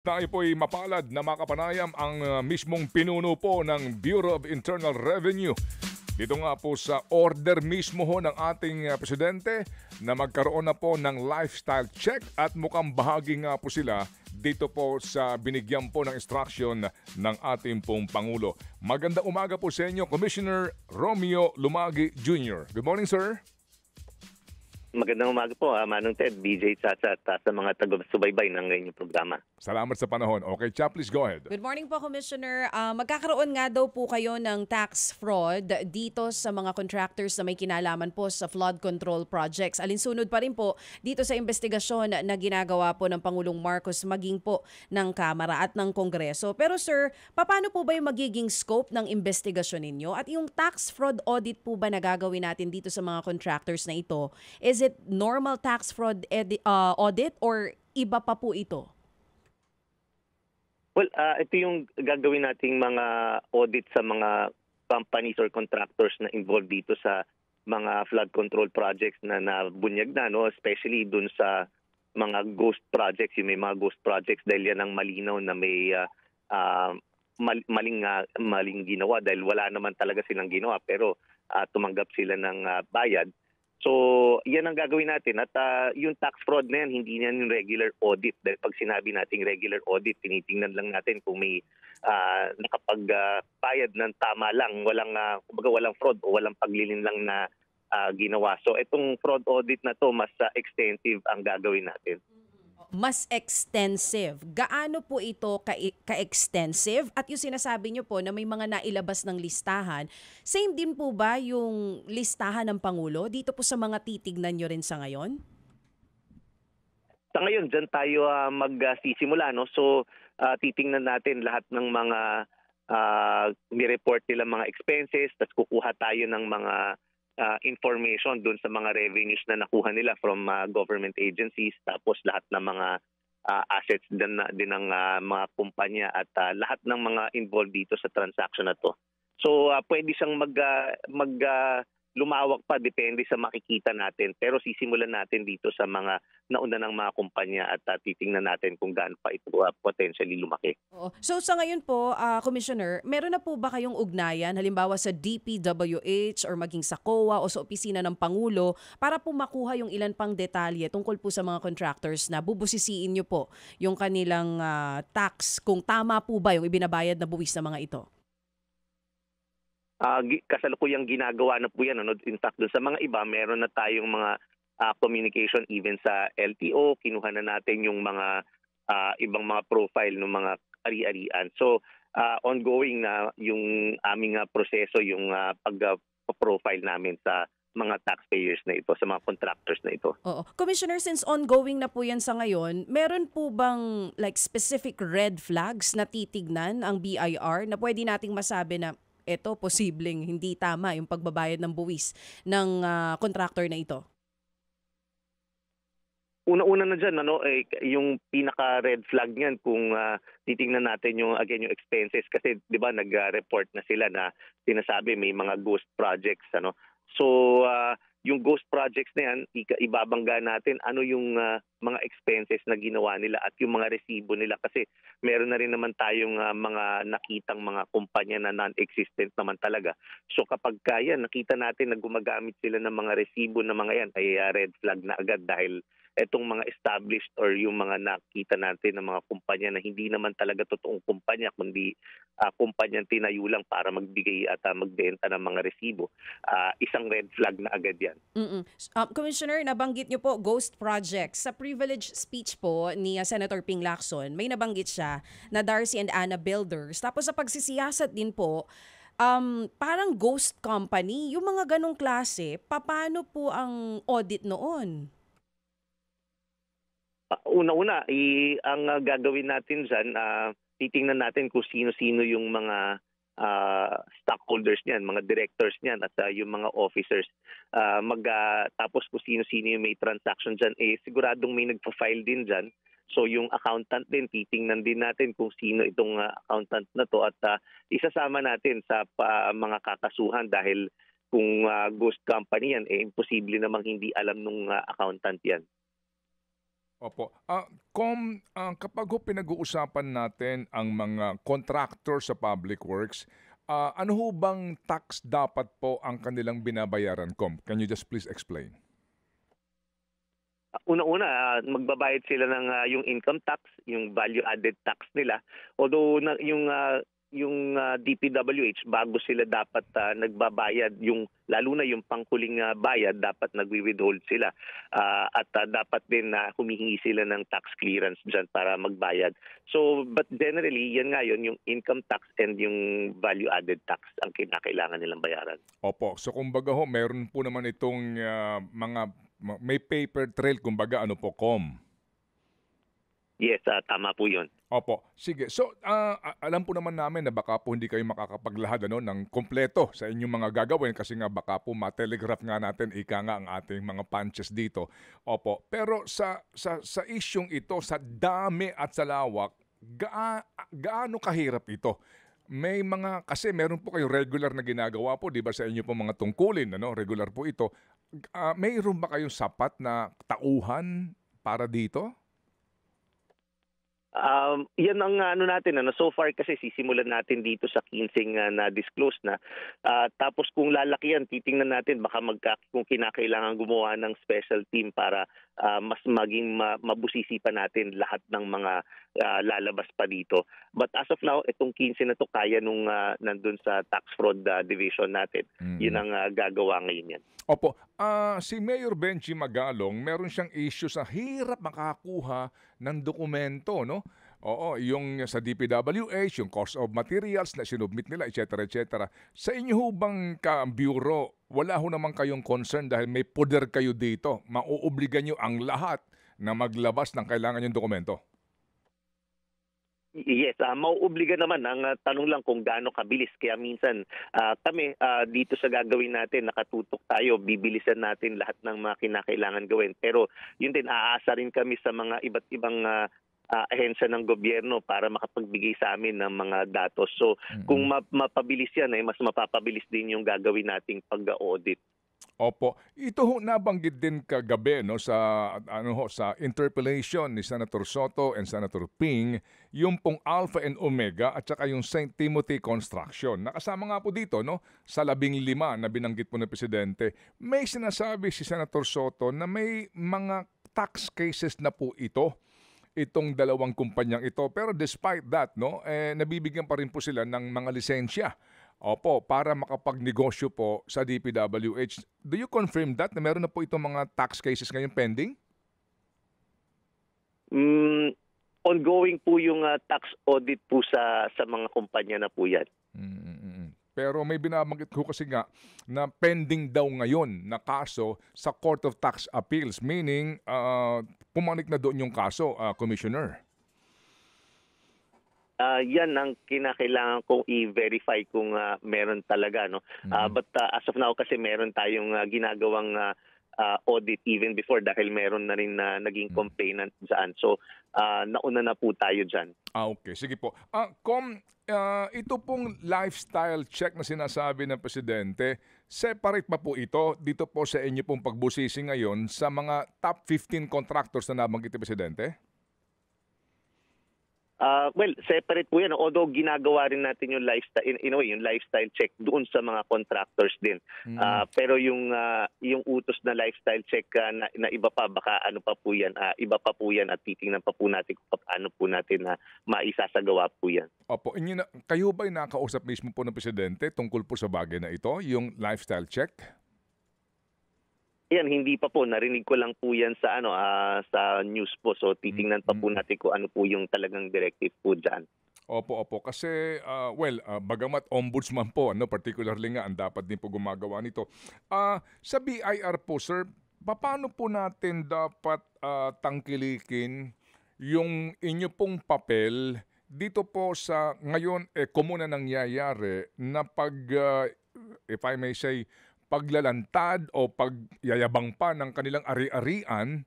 Tayo po'y mapalad na makapanayam ang mismong pinuno po ng Bureau of Internal Revenue. Dito nga po sa order mismo ho ng ating presidente na magkaroon na po ng lifestyle check at mukhang bahagi nga po sila dito po sa binigyan po ng instruction ng ating pong Pangulo. Magandang umaga po sa inyo, Commissioner Romeo Lumagi Jr. Good morning, sir. Magandang umaga po, Manong Ted, BJ Chacha at sa mga taga-subaybay ng inyong programa. Salamat sa panahon. Okay, Cha, please go ahead. Good morning po, Commissioner. Magkakaroon nga daw po kayo ng tax fraud dito sa mga contractors na may kinalaman po sa flood control projects. Alinsunod pa rin po dito sa investigasyon na ginagawa po ng Pangulong Marcos maging po ng Kamara at ng Kongreso. Pero sir, paano po ba yung magiging scope ng investigasyon ninyo? At yung tax fraud audit po ba na gagawin natin dito sa mga contractors na ito? Is it normal tax fraud audit or iba pa po ito? Well, ito yung gagawin nating mga audit sa mga companies or contractors na involved dito sa mga flood control projects na nabunyag na, no? Especially dun sa mga ghost projects, yung may mga ghost projects dahil yan ang malinaw na may maling ginawa dahil wala naman talaga silang ginawa pero tumanggap sila ng bayad. So, yan ang gagawin natin. At yung tax fraud na yan, hindi yan yung regular audit. Dahil pag sinabi nating regular audit, tinitingnan lang natin kung may nakapagbayad ng tama lang, walang fraud o walang paglilin lang na ginawa. So, itong fraud audit na to mas extensive ang gagawin natin. Mas extensive. Gaano po ito ka-extensive? At yung sinasabi nyo po na may mga nailabas ng listahan, same din po ba yung listahan ng Pangulo dito po sa mga titignan nyo rin sa ngayon? Sa ngayon, dyan tayo magsisimula. No? So, titingnan natin lahat ng mga ni-report nila mga expenses, tapos kukuha tayo ng mga information dun sa mga revenues na nakuha nila from government agencies, tapos lahat ng mga assets din ng mga kumpanya at lahat ng mga involved dito sa transaction na to. So pwede siyang lumawak pa depende sa makikita natin, pero sisimulan natin dito sa mga nauna ng mga kumpanya at titingnan natin kung gaano pa ito potentially lumaki. Oo. So sa ngayon po, Commissioner, meron na po ba kayong ugnayan halimbawa sa DPWH or maging sa COA o sa opisina ng Pangulo para po makuha yung ilan pang detalye tungkol po sa mga contractors na bubusisiin nyo po yung kanilang tax, kung tama po ba yung ibinabayad na buwis ng mga ito? Kasalukuyang ginagawa na po yan. Ano? In fact, sa mga iba, meron na tayong mga communication even sa LTO. Kinuha na natin yung mga ibang mga profile ng mga ari-arian. So, ongoing na yung aming proseso, yung pag-profile namin sa mga taxpayers na ito, sa mga contractors na ito. Oo. Commissioner, since ongoing na po yan sa ngayon, meron po bang specific red flags na titignan ang BIR na pwede nating masabi na ito posibleng hindi tama yung pagbabayad ng buwis ng contractor na ito? Una-una na dyan, yung pinaka-red flag niyan kung titingnan natin yung expenses kasi 'di ba nag-report na sila na sinasabi may mga ghost projects. So yung ghost projects na yan, ibabangga natin ano yung mga expenses na ginawa nila at yung mga resibo nila kasi meron na rin naman tayong mga nakitang mga kumpanya na non-existent naman talaga. So kapag kaya nakita natin na gumagamit sila ng mga resibo na mga yan ay red flag na agad dahil etong mga established or yung mga nakita natin ng mga kumpanya na hindi naman talaga totoong kumpanya kundi kumpanyang tinayo lang para magbigay at magbenta ng mga resibo. Isang red flag na agad yan. Commissioner, nabanggit niyo po ghost projects. Sa privilege speech po ni Senator Ping Lacson, may nabanggit siya na Darcy and Anna Builders. Tapos sa pagsisiyasat din po, parang ghost company, yung mga ganong klase, paano po ang audit noon? Una-una, ang gagawin natin dyan, titingnan natin kung sino-sino yung mga stockholders niyan, mga directors niyan at yung mga officers. Tapos kung sino-sino yung may transaction dyan, siguradong may nagpa-file din dyan. So yung accountant din, titingnan din natin kung sino itong accountant na to at isasama natin sa mga kakasuhan dahil kung ghost company yan, imposible namang hindi alam nung accountant yan. Opo. Kapag ho pinag-uusapan natin ang mga contractor sa public works, ano ho bang tax dapat po ang kanilang binabayaran, Com? Can you just please explain? Una-una, magbabayad sila ng yung income tax, yung value added tax nila. Although yung DPWH bago sila dapat nagbabayad, yung lalo na yung panghuling bayad dapat nagwi-withhold sila. At dapat din humihingi sila ng tax clearance diyan para magbayad. So but generally yan nga yun, yung income tax and yung value added tax ang kinakailangan nilang bayaran. Opo. So kumbaga ho, meron po naman itong may paper trail, kumbaga ano po, Com? Yes, tama po yun. Opo. Sige. So, alam po naman namin na baka po hindi kayo makakapaglahad ng kompleto sa inyong mga gagawin kasi nga baka po ma-telegraph nga natin ika nga ang ating mga punches dito. Opo. Pero sa isyong ito, sa dami at sa lawak, gaano kahirap ito? May kasi meron po kayo regular na ginagawa po, 'di ba, sa inyo po mga tungkulin, regular po ito. Mayroon ba kayong sapat na tauhan para dito? Yan ang natin. So far kasi sisimulan natin dito sa 15 na disclose na. Tapos kung lalaki yan, titingnan natin baka kung kinakailangan gumawa ng special team para mas maging mabusisi pa natin lahat ng mga lalabas pa dito. But as of now, itong 15 na to kaya nung nandun sa tax fraud division natin. Yun ang gagawa ngayon yan. Opo. Si Mayor Benji Magalong, meron siyang issue sa hirap makakuha ng dokumento, no? Oo, yung sa DPWH, yung cost of materials na sinubmit nila, etc. etc. Sa inyo ho bang bureau, wala ho naman kayong concern dahil may poder kayo dito, mauobligan nyo ang lahat na maglabas ng kailangan yung dokumento? Yes, mauobliga naman. Ang tanong lang kung gaano kabilis. Kaya minsan kami dito sa gagawin natin, nakatutok tayo, bibilisan natin lahat ng mga kinakailangan gawin. Pero yun din, aasa rin kami sa mga iba't ibang ahensya ng gobyerno para makapagbigay sa amin ng mga datos. So kung mapabilis yan, mas mapapabilis din yung gagawin nating pag-audit. Opo. Ito ho nabanggit din kagabi sa interpellation ni Senator Soto and Senator Ping, yung pong Alpha and Omega at saka yung St. Timothy Construction. Nakasama nga po dito sa 15 na binanggit po ng presidente. May sinasabi si Senator Soto na may mga tax cases na po itong dalawang kumpanyang ito. Pero despite that, nabibigyan pa rin po sila ng mga lisensya. Opo, para makapagnegosyo po sa DPWH. Do you confirm that na meron na po itong mga tax cases ngayon pending? Ongoing po yung tax audit po sa mga kumpanya na po yan. Pero may binabanggit ko kasi nga na pending daw ngayon na kaso sa Court of Tax Appeals. Meaning, pumanik na doon yung kaso, Commissioner. Yan ang kinakailangan kong i-verify kung meron talaga. But as of now kasi meron tayong ginagawang audit even before dahil meron na rin naging complainant dyan. So nauna na po tayo dyan. Okay. Sige po. Ito pong lifestyle check na sinasabi ng Presidente, separate pa po ito dito po sa inyo pong pagbusisi ngayon sa mga top 15 contractors na nabanggit ni Presidente? Well, separate po yan. Although ginagawa rin natin yung lifestyle, yung lifestyle check doon sa mga contractors din. Pero yung utos na lifestyle check na iba pa, baka ano pa po yan, iba pa po yan at titingnan pa po natin kung paano po natin na maisasagawa po yan. Opo, kayo ba'y nakausap mismo po ng Presidente tungkol po sa bagay na ito, yung lifestyle check? Yan, hindi pa po. Narinig ko lang po yan sa sa news po. So titingnan pa po natin kung ano po yung talagang directive po dyan. Opo. Kasi, bagamat ombudsman po, particularly nga, ang dapat din po gumagawa nito. Sa BIR po, sir, paano po natin dapat tangkilikin yung inyo pong papel dito po sa ngayon, komun na nangyayari na if I may say, paglalantad o pagyayabang pa ng kanilang ari-arian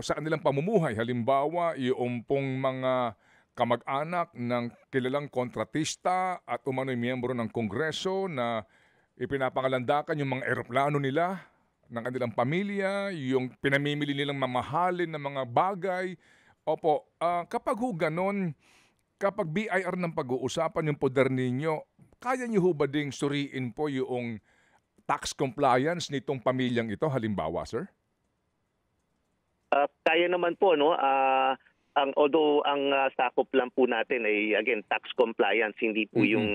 sa kanilang pamumuhay. Halimbawa, yung pong mga kamag-anak ng kilalang kontratista at umano'y miyembro ng Kongreso na ipinapangalandakan yung mga eroplano nila ng kanilang pamilya, yung pinamimili nilang mamahalin na mga bagay. Opo, kapag ho ganon, kapag BIR ng pag-uusapan yung poder ninyo, kaya niyo ho ba ding suriin po yung tax compliance nitong pamilyang ito, halimbawa, sir? Kaya naman po, no? Although ang sakop lang po natin ay again tax compliance, hindi po yung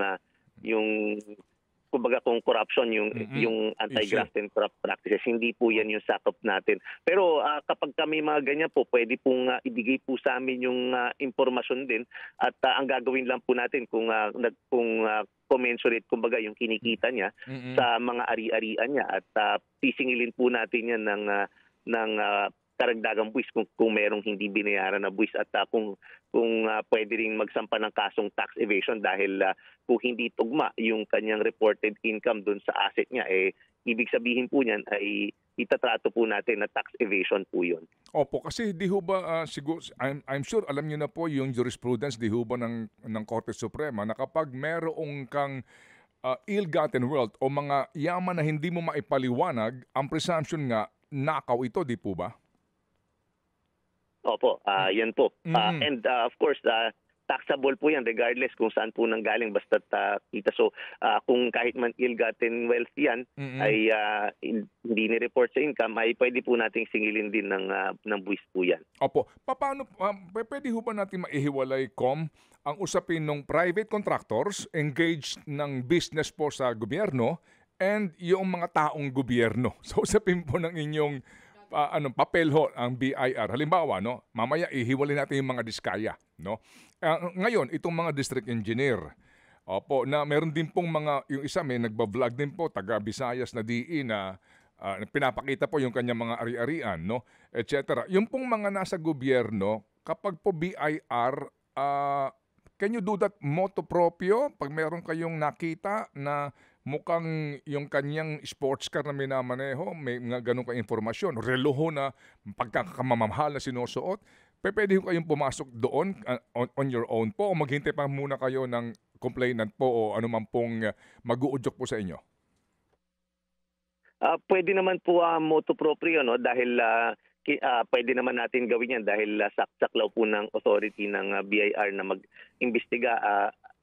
kumbaga kung corruption, yung anti-graft and corrupt practices, hindi po yan yung sakop natin. Pero kapag kami mga ganyan po, pwede pong ibigay po sa amin yung impormasyon din, at ang gagawin lang po natin kung commensurate kumbaga yung kinikita niya sa mga ari-arian niya, at sisingilin po natin yan ng karagdagang buwis kung merong hindi binayaran na buwis, at kung pwede ring magsampa ng kasong tax evasion dahil kung hindi tugma yung kanyang reported income dun sa asset niya, ibig sabihin po niyan ay itatrato po natin na tax evasion po yun. Opo, kasi di ho ba, siguro, I'm sure alam niyo na po yung jurisprudence di ho ba ng Korte Suprema na kapag merong kang ill-gotten wealth o mga yaman na hindi mo maipaliwanag, ang presumption nga, nakaw ito, di po ba? Opo, yan po. And of course, taxable po yan regardless kung saan po nanggaling, basta kita. So kung kahit man ill-gotten wealth yan ay hindi ni-report sa income, ay pwede po nating singilin din ng buwis po yan. Opo. Paano, pwede ho ba natin maihiwalay, ang usapin ng private contractors engaged ng business po sa gobyerno and yung mga taong gobyerno? So usapin po ng inyong papel ho ang BIR. Halimbawa, no, mamaya ihiwalay natin yung mga diskaya, no. Ngayon, itong mga district engineer, opo, na meron din pong yung isa may nagba-vlog din po, taga Visayas na DE na pinapakita po yung kanyang mga ari-arian, no, etc. Yung pong mga nasa gobyerno, kapag po BIR, can you do that motu proprio? Pag meron kayong nakita na mukhang yung kanyang sports car na minamaneho, may nga ganun ka informasyon, reloho na pagkakamamahal na sinusuot, pwede kayong pumasok doon on your own po o maghintay pa muna kayo ng complainant po o anuman pong mag-uudyok po sa inyo? Pwede naman po motu proprio, no, dahil pwede naman natin gawin yan dahil saklaw po ng authority ng BIR na mag-imbestiga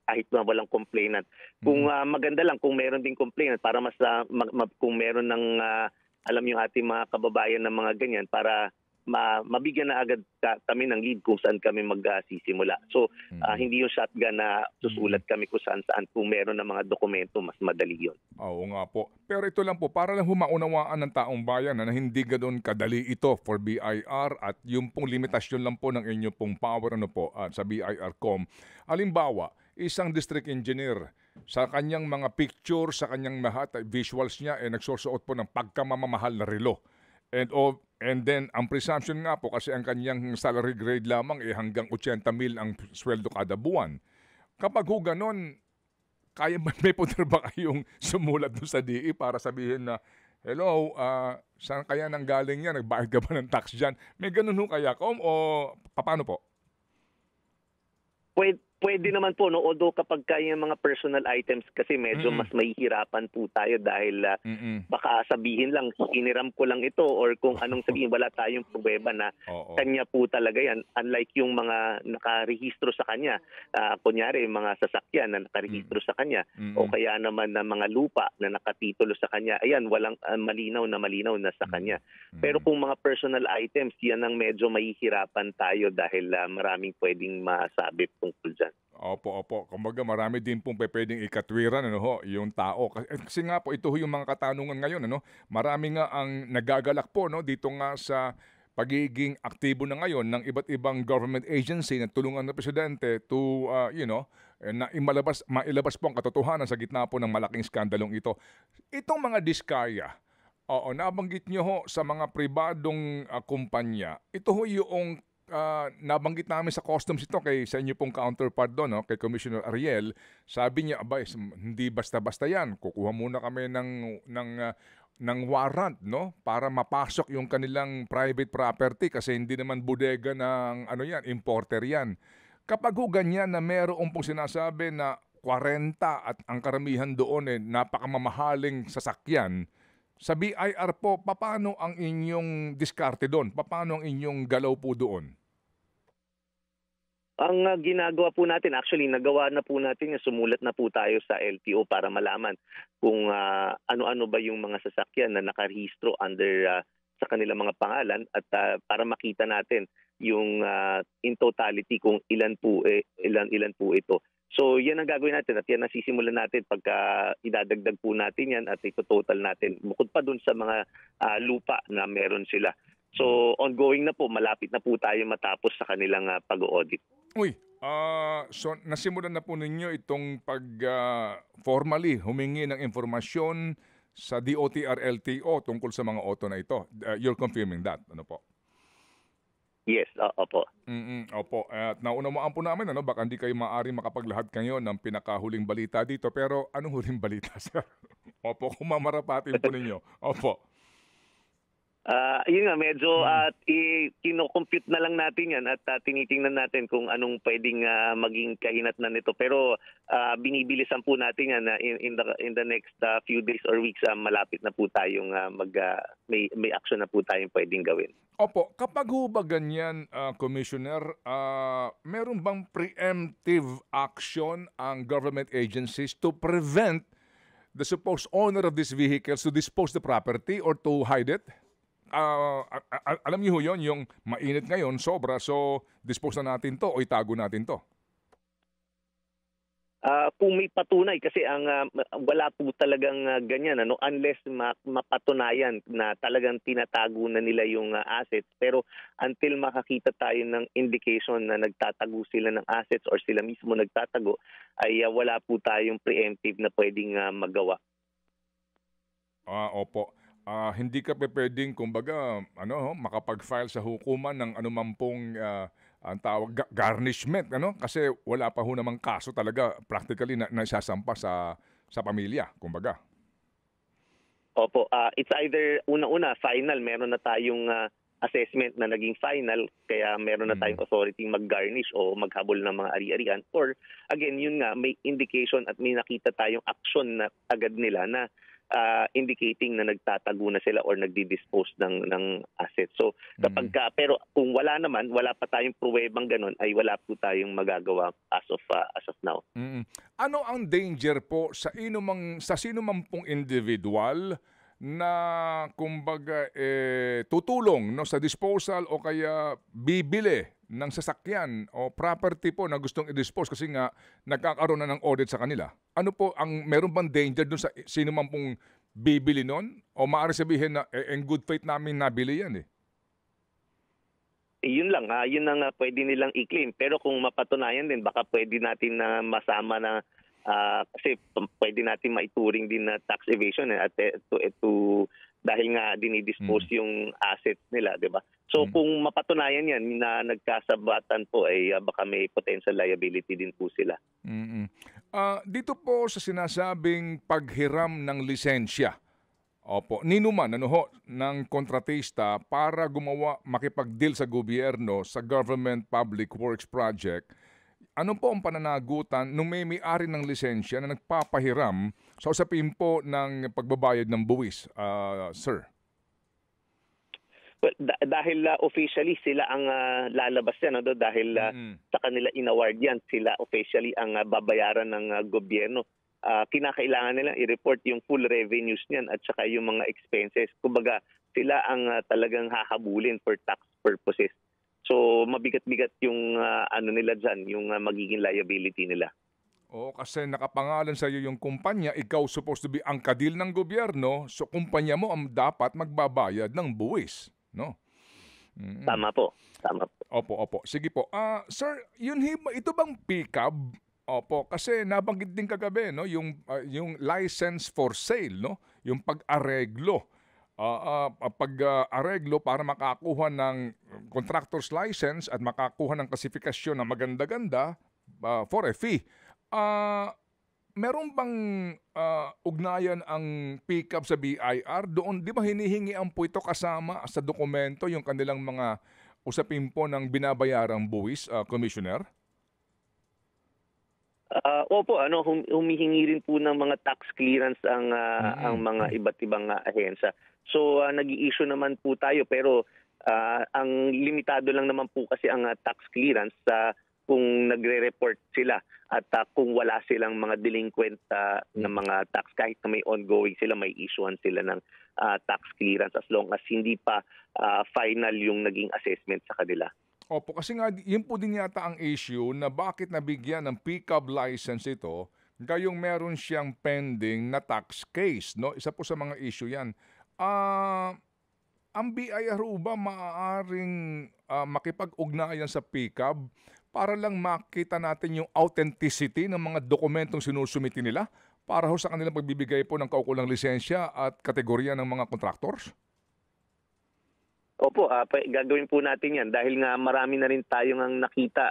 kahit na walang complainant. Kung maganda lang kung meron ding complainant para mas kung meron ng alam yung ating mga kababayan ng mga ganyan, para mabigyan na agad kami ng lead kung saan kami magsisimula. So hindi yung shotgun na susulat kami kung saan kung meron ng mga dokumento, mas madali yun. Oo nga po. Pero ito lang po, para lang humaunawaan ng taong bayan na hindi ganoon kadali ito for BIR at yung pong limitasyon lang po ng inyo pong power sa BIR.com. Halimbawa, isang district engineer, sa kanyang mga picture, sa kanyang visuals niya, nagsusuot po ng pagkamamahal na relo. And then, ang presumption nga po, kasi ang kanyang salary grade lamang hanggang 80,000 ang sweldo kada buwan. Kapag ho ganon, may poder ba kayong sumulat doon sa DE para sabihin na, hello, saan kaya nanggaling yan? Nagbayad ka ba ng tax dyan? May ganun ho kaya, o paano po? Pwede naman po, no, although kapag kaya mga personal items kasi medyo mas mahihirapan po tayo dahil baka sabihin lang iniram ko lang ito, or kung anong sabihin, wala tayong pruweba na kanya po talaga yan, unlike yung mga nakarehistro sa kanya, kunyari mga sasakyan na nakarehistro sa kanya o kaya naman na mga lupa na nakatitulo sa kanya, ayan, walang malinaw na sa kanya. Pero kung mga personal items, yan ang medyo mahihirapan tayo dahil maraming pwedeng masabi tungkol dyan. Opo. Kumbaga marami din pong pwedeng ikatwiran yung tao. Kasi nga po, ito yung mga katanungan ngayon. Marami nga ang nagagalak po dito nga sa pagiging aktibo na ngayon ng iba't ibang government agency na tulungan ng presidente to, na mailabas po ang katotohanan sa gitna po ng malaking skandalong ito. Itong mga diskaya, nabanggit nyo ho sa mga pribadong kumpanya, ito ho yung nabanggit namin sa customs ito sa inyo pong counterpart doon, kay Commissioner Ariel. Sabi niya, abay, hindi basta-basta yan. Kukuha muna kami ng warrant, para mapasok yung kanilang private property kasi hindi naman bodega ng importer yan. Kapag ganyan na meron pong sinasabi na 40 at ang karamihan doon napakamamahaling sasakyan, Sa BIR po, paano ang inyong diskarte doon? Paano ang inyong galaw po doon? Ang ginagawa po natin, actually nagawa na po natin, sumulat na po tayo sa LTO para malaman kung ano-ano ba yung mga sasakyan na nakarehistro under sa kanilang mga pangalan at para makita natin yung in totality kung ilan po ito. So yan ang gagawin natin at yan nasisimulan natin pagka idadagdag po natin yan at ito-total natin. Bukod pa dun sa mga lupa na meron sila. So ongoing na po, malapit na po tayo matapos sa kanilang pag-audit. Uy, so nasimulan na po ninyo itong formally humingi ng informasyon sa DOTR-LTO tungkol sa mga auto na ito. You're confirming that, ano po? Yes, opo. Opo. At naunawaan po namin, baka hindi kayo maaari makapaglahad kayo ng pinakahuling balita dito. Pero anong huling balita, sir? Opo, kung mamarapatin po ninyo. Opo. Yun nga, medyo kino-compute na lang natin yan at tinitingnan natin kung anong pwedeng maging kahinatnan nito. Pero binibilisan po natin yan na in the next few days or weeks malapit na po tayong may action na po tayong pwedeng gawin. Opo, kapag ho ba ganyan, Commissioner, meron bang preemptive action ang government agencies to prevent the supposed owner of these vehicles to dispose the property or to hide it? Alam niyo yun, yung mainit ngayon, sobra, so dispose na natin to o itago natin to? Kung may patunay, kasi wala po talagang ganyan, unless mapatunayan na talagang tinatago na nila yung assets. Pero until makakita tayo ng indication na nagtatago sila ng assets or sila mismo nagtatago, ay wala po tayong preemptive na pwedeng magawa. Opo. Hindi ka pwedeng, kumbaga, makapag-file sa hukuman ng anuman pong ang tawag garnishment, kasi wala pa ho namang kaso talaga practically na isasampa sa pamilya, kumbaga. Opo, it's either una-una final, meron na tayong assessment na naging final, kaya meron na tayong authority mag-garnish o maghabol ng mga ari-arian, or again, yun nga, may indication at may nakita tayong action na agad nila na indicating na nagtatago na sila or nagdi-dispose ng assets. So kapag pero kung wala pa tayong pruwebang ganun, ay wala po tayong magagawa as of now. Ano ang danger po sa sino man pong individual na kumbaga tutulong sa disposal o kaya bibili ng sasakyan o property po na gustong i-dispose kasi nga nagkakaroon na ng audit sa kanila? Ano po meron bang danger doon sa sino man pong bibili nun? O maaari sabihin na in good faith namin nabili yan Yun lang, yun ang pwede nilang i-claim. Pero kung mapatunayan din, baka pwede natin na masama na kasi pwede natin maituring din na tax evasion at dahil nga dinidispose yung assets nila, di ba? So kung mapatunayan yan na nagkasabatan po ay baka may potential liability din po sila. Dito po sa sinasabing paghiram ng lisensya, opo, ninuman ng kontratista para makipag-deal sa gobyerno sa Government Public Works Project, ano po ang pananagutan nung may-ari ng lisensya na nagpapahiram sa usapin po ng pagbabayad ng buwis, sir? Well, dahil officially sila ang lalabas yan, dahil sa kanila in-award yan, sila officially ang babayaran ng gobyerno. Kinakailangan nila i-report yung full revenues niyan at saka yung mga expenses. Kumbaga, sila ang talagang hahabulin for tax purposes. So mabigat-bigat yung nila dyan, yung magiging liability nila. Kasi nakapangalan sa iyo yung kumpanya, ikaw supposed to be ang kadil ng gobyerno, so kumpanya mo ang dapat magbabayad ng buwis, no? Tama po. Opo. Sige po. Sir, ito bang pickup? Opo, kasi nabanggit din kagabi, no, yung license for sale, no? Yung pag-areglo. Pag-areglo para makakuha ng contractor's license at makakuha ng klasifikasyon na maganda-ganda for a fee. Meron bang ugnayan ang pickup sa BIR? Doon, di ba hinihingian po ito kasama sa dokumento yung kanilang mga usapin po ng binabayarang buwis, Commissioner? Opo, humihingi rin po ng mga tax clearance ang mga iba't ibang ahensya. So nag-i-issue naman po tayo, pero ang limitado lang naman po kasi ang tax clearance sa kung nagre-report sila at kung wala silang mga delinquent na mga tax, kahit na may ongoing sila, may issuean sila ng tax clearance as long as hindi pa final yung naging assessment sa kanila. Opo, kasi nga yun po din yata ang issue na bakit nabigyan ng pickup license ito gayong meron siyang pending na tax case, no? Isa po sa mga issue yan. Ang BIR ba maaaring makipag-ugnayan sa pickup para lang makita natin yung authenticity ng mga dokumentong sinusumiti nila para ho sa kanilang pagbibigay po ng kaukulang lisensya at kategorya ng mga contractors? Opo, gagawin po natin yan dahil nga marami na rin tayong ang nakita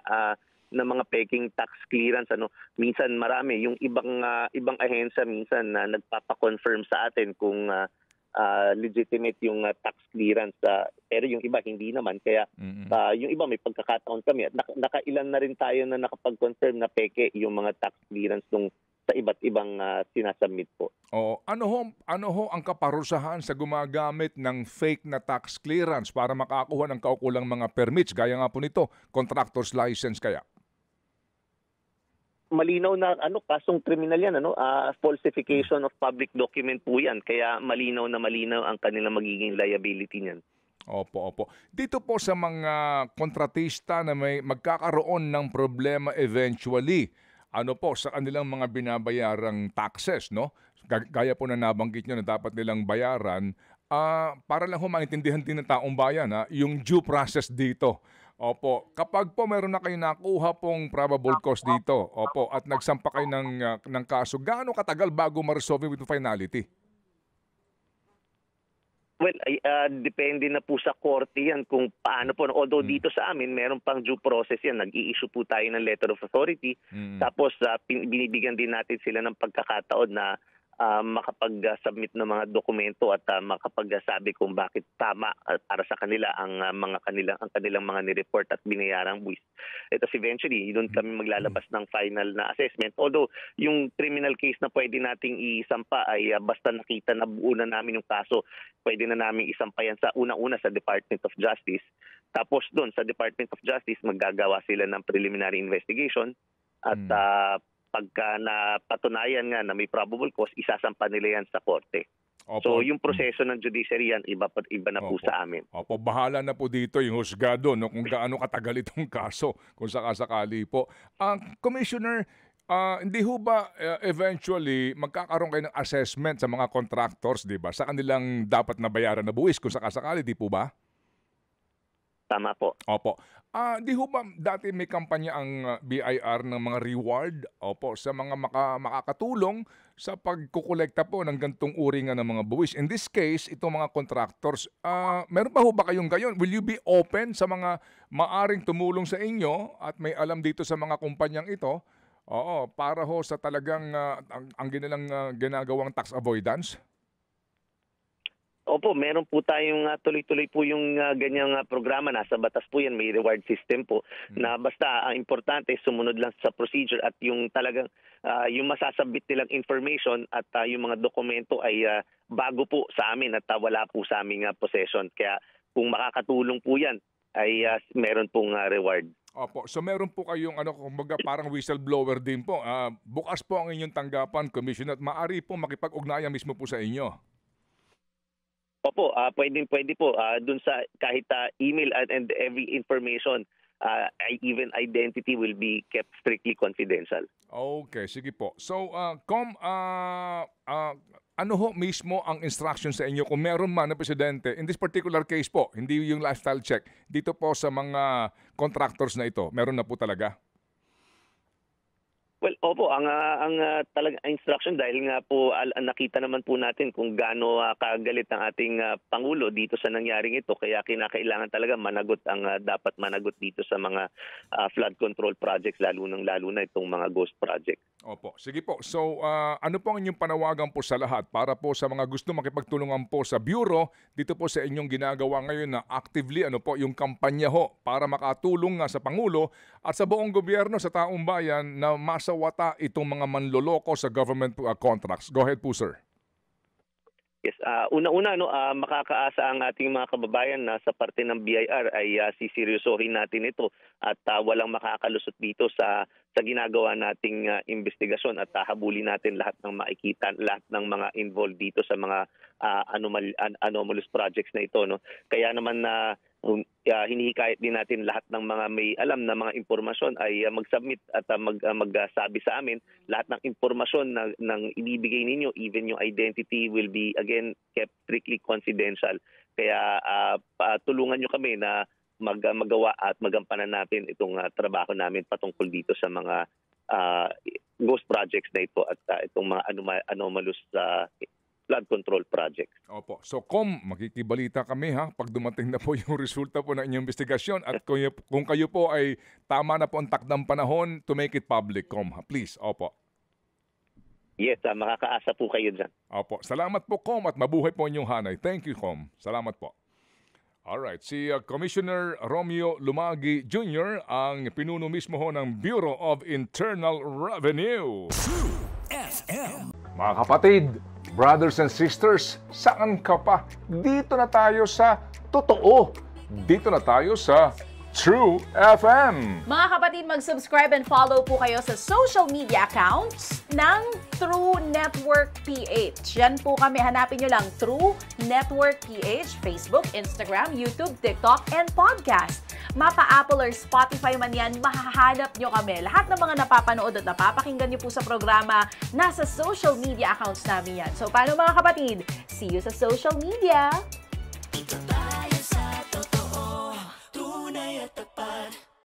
na mga peking tax clearance. Minsan marami, yung ibang ahensya minsan na nagpapa-confirm sa atin kung legitimate yung tax clearance, pero yung iba hindi naman. Kaya yung iba may pagkakataon kami at nakailan na rin tayo na nakapag-confirm na peke yung mga tax clearance sa iba't ibang sinasubmit po. Ano ho ang kaparusahan sa gumagamit ng fake na tax clearance para makakuha ng kaukulang mga permits gaya nga po nito, contractor's license kaya? Malinaw na kasong kriminal yan, falsification of public document po yan, kaya malinaw ang kanilang magiging liability niyan. Opo. Dito po sa mga kontratista na may magkakaroon ng problema eventually, sa kanilang mga binabayarang taxes, no? Gaya po na nabanggit nyo na dapat nilang bayaran, para lang maintindihan din ng taong bayan yung due process dito. Opo, kapag po meron na kayo nakuha pong probable cause dito, at nagsampa kayo ng kaso, gaano katagal bago ma-resolve with finality? Well, depende na po sa korte yan kung paano po. Although dito sa amin, meron pang due process yan. Nag-i-issue po tayo ng letter of authority. Tapos binibigyan din natin sila ng pagkakataon na makapag-submit ng mga dokumento at makapagsabi kung bakit tama para sa kanila ang kanilang mga ni-report at binayarang buwis. At eventually, doon kami maglalabas ng final na assessment. Although, yung criminal case na pwede nating isampa ay basta nakita na buo na namin yung kaso, pwede na namin isampa yan sa una-una sa Department of Justice. Tapos doon sa Department of Justice, maggagawa sila ng preliminary investigation at pagka napatunayan nga na may probable cause, isasampa nila yan sa korte. Opo. So yung proseso ng judiciary yan, iba na po sa amin. Opo, bahala na po dito yung husgado, no, kung gaano katagal itong kaso, kung sakasakali po. Commissioner, hindi ho ba eventually magkakaroon kayo ng assessment sa mga contractors, di ba? Sa kanilang dapat na bayaran na buwis kung sakasakali, di po ba? Tama po. Opo. Di ho ba dati may kampanya ang BIR ng mga reward sa mga makakatulong sa pagkukolekta po ng gantong uri nga ng mga buwis? In this case, itong mga contractors, meron pa ho ba kayong gayon? Will you be open sa mga maaring tumulong sa inyo at may alam dito sa mga kumpanyang ito? Para ho sa talagang ang ginagawang tax avoidance? Opo, meron po tayong tuloy-tuloy po yung ganyang programa. Nasa batas po yan, may reward system po. Na basta ang importante, sumunod lang sa procedure at yung talagang yung masasabit nilang information at yung mga dokumento ay bago po sa amin at wala po sa aming possession. Kaya kung makakatulong po yan, ay meron pong reward. Opo, so meron po kayong kumbaga parang whistleblower din po. Bukas po ang inyong tanggapan, Commissioner, at maaari po makipag-ugnayan mismo po sa inyo. Opo, pwede po dun sa kahit email and every information, even identity will be kept strictly confidential. Okay, sige po. So, ano ho mismo ang instruction sa inyo kung meron man na presidente, in this particular case po, hindi yung lifestyle check, dito po sa mga contractors na ito, meron na po talaga? Well, opo, ang talagang instruction dahil nga po nakita naman po natin kung gaano kagalit ang ating Pangulo dito sa nangyaring ito, kaya kinakailangan talaga dapat managot dito sa mga flood control projects, lalo na itong mga ghost projects. Opo, sige po. So, ano po ang inyong panawagan po sa lahat para po sa mga gusto makipagtulungan po sa Bureau dito po sa inyong ginagawa ngayon na actively yung kampanya ho para makatulong nga sa Pangulo at sa buong gobyerno, sa taong bayan na masawa kasawata itong mga manloloko sa government contracts? Go ahead po, sir. Yes, una-una makakaasa ang ating mga kababayan na sa parte ng BIR ay siseryosohin natin ito at walang makakalusot dito sa ginagawa nating investigasyon at habulin natin lahat ng makikita, lahat ng mga involved dito sa mga anomalous projects na ito, no. Kaya naman hinihikayat din natin lahat ng mga may alam na mga impormasyon ay mag-submit at magsabi sa amin lahat ng impormasyon ng ibibigay ninyo, even yung identity will be again kept strictly confidential. Kaya tulungan nyo kami na magawa at magampanan natin itong trabaho namin patungkol dito sa mga ghost projects na ito at itong mga anomalous flood control projects. Opo. So, makikibalita kami pag dumating na po yung resulta po ng inyong investigasyon at kung kayo po ay tama na po ang takdang panahon to make it public, please. Opo. Yes, makakaasa po kayo dyan. Opo. Salamat po, at mabuhay po inyong hanay. Thank you, Salamat po. Alright, si Commissioner Romeo Lumagi Jr. ang pinuno mismo ng Bureau of Internal Revenue. True FM. Mga kapatid, brothers and sisters, saan ka pa? Dito na tayo sa totoo. Dito na tayo sa True FM. Mga kapatid, mag-subscribe and follow po kayo sa social media accounts ng True Network PH. Yan po kami. Hanapin nyo lang True Network PH, Facebook, Instagram, YouTube, TikTok, and podcast. Mapa Apple or Spotify man yan, mahahanap nyo kami. Lahat ng mga napapanood at napapakinggan nyo po sa programa, nasa social media accounts namin yan. So, paano mga kapatid? See you sa social media!